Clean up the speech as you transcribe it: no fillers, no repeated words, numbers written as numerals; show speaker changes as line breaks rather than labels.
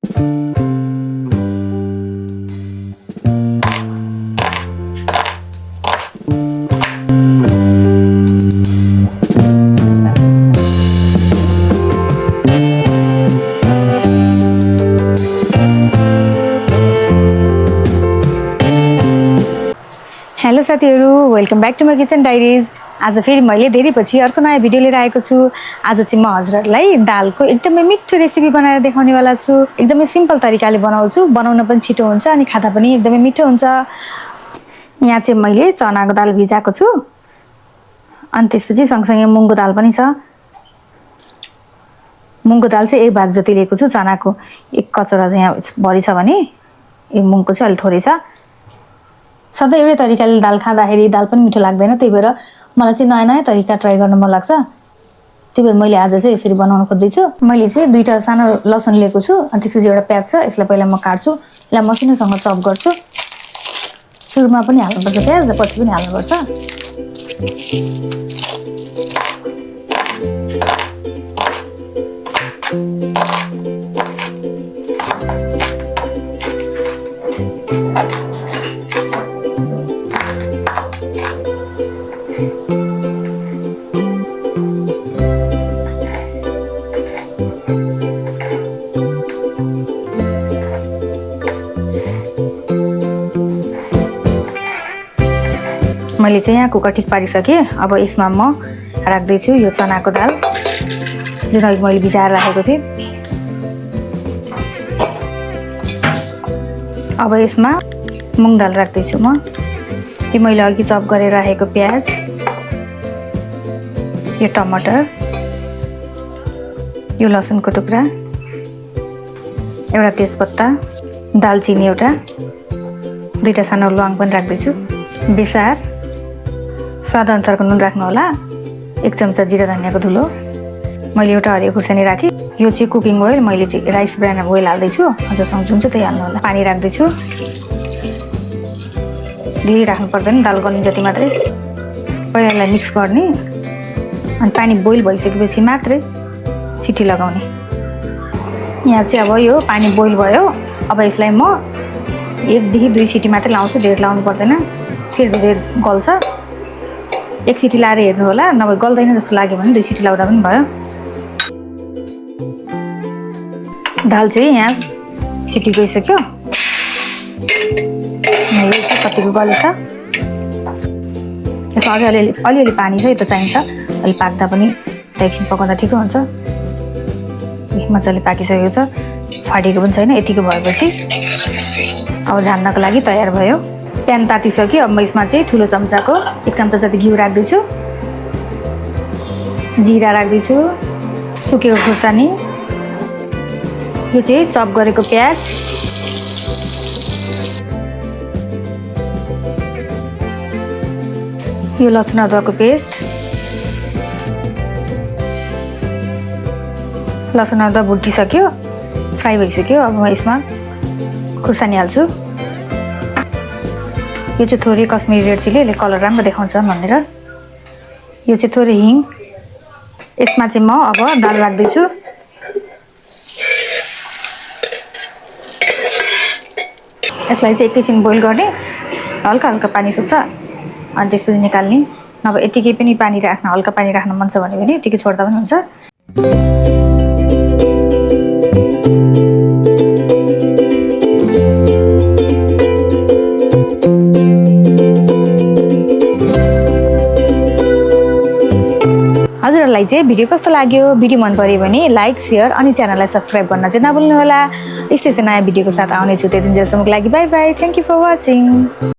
Hello साथीहरु, welcome back to my kitchen diaries. आज फेरि मैले धेरै पछि अर्को नयाँ भिडियो लिएर आएको छु। आज चाहिँ म हजुरहरुलाई दालको एकदमै मिठो रेसिपी बनाएर देखाउने वाला छु। एकदमै सिम्पल तरिकाले बनाउँछु, बनाउन पनि छिटो हुन्छ अनि खादा पनि एकदमै मिठो हुन्छ। यहाँ चाहिँ मैले चनाको दाल भिजाएको छु अनि त्यसपछि सँगसँगै मुङको दाल पनि छ। मुङको दाल चाहिँ एक भाग जति लिएको छु, चनाको एक कचौरा चाहिँ यहाँ भरि छ भने यो मुङको चाहिँ अलि थोरै छ। सधैँ एउटै तरिकाले दाल खाँदाखेरि दाल पनि मिठो लाग्दैन, त्यही भएर मलाई चाहिँ नयाँ नयाँ तरिका ट्राई गर्न मन लाग्छ। त्यही भएर मैले आज चाहिँ यसरी बनाउन खोज्दैछु। मैले चाहिँ दुईटा सानो लसुन लिएको छु अनि त्यसपछि एउटा प्याज छ, यसलाई पहिला म काट्छु, यसलाई मसिनोसँग चप गर्छु। सुरुमा पनि हाल्नुपर्छ प्याज, पछि पनि हाल्नुपर्छ। मैले चाहिँ यहाँ कुकर ठिक पारिसकेँ। अब यसमा म राख्दैछु यो चनाको दाल जुन अघि मैले भिजाएर राखेको थिएँ। अब यसमा मुङ दाल राख्दैछु म। यो मैले अघि चप गरेर राखेको प्याज, यो टमाटर, यो लसुनको टुक्रा, एउटा तेजपत्ता, दालचिनी एउटा, दुईटा सानो ल्वाङ पनि राख्दैछु, बेसार, स्वाद अनुसारको नुन राख्नु होला, एक चम्चा जिरा धनियाको धुलो, मैले एउटा हरियो खुर्सानी राखेँ। यो चाहिँ कुकिङ ओइल, मैले चाहिँ राइस ब्रान ओइल हाल्दैछु, हजुरसँग जुन चाहिँ त्यही हाल्नु होला। पानी राख्दैछु, धेरै राख्नु पर्दैन, दाल गल्ने जति मात्रै। पहिला यसलाई मिक्स गर्ने अनि पानी बोइल भइसकेपछि मात्रै सिटी लगाउने। यहाँ चाहिँ अब यो पानी बोइल भयो। अब यसलाई म 1 देखि 2 सिटी मात्रै लाउँछु, धेरै लाउनु पर्दैन, फेरि धेरै गल्छ। 1 सिटी लाएर हेर्नु होला, नभए गल्दैन जस्तो लाग्यो भने 2 सिटी लाउँदा पनि भयो। दाल चाहिँ यहाँ सिटी गइसक्यो, कतिको गलेछ। यसमा अझै अलिअलि पानी छ, यो त चाहिन्छ, अलि पाक्दा पनि एकछिन पकाउँदा ठिक हुन्छ। मजाले पाकिसकेको छ, फाटेको पनि छैन। यतिको भएपछि अब झान्नको लागि तयार भयो। प्यान तातिसक्यो। अब म यसमा चाहिँ ठुलो चम्चाको 1 चम्चा जति घिउ राख्दैछु, जिरा राख्दैछु, सुकेको खुर्सानी, यो चाहिँ चप गरेको प्याज, यो लसुन अदुवाको पेस्ट, लसुन अदुवा भुटिसक्यो, फ्राई भइसक्यो। अब म यसमा खुर्सानी हाल्छु। यो चाहिँ थोरै कश्मिरी रेड चिली, यसले कलर राम्रो देखाउँछ भनेर। यो चाहिँ थोरै हिङ। यसमा चाहिँ म अब दाल राख्दैछु। यसलाई चाहिँ एकैछिन बोइल गर्ने, हल्का हल्का पानी सुक्छ अनि त्यसपछि निकाल्ने। नभए यतिकै पनि पानी राख्न, हल्का पानी राख्न मन छ भने पनि यतिकै छोड्दा पनि हुन्छ। हजुरहरूलाई चाहिँ भिडियो कस्तो लाग्यो? भिडियो मन पर्यो भने लाइक, शेयर अनि च्यानललाई सब्स्क्राइब गर्न चाहिँ नभुल्नु होला। यस्तै नयाँ भिडियोको साथ आउने छु। त्यतिन्जेलसम्मको लागि bye bye. Thank you for watching.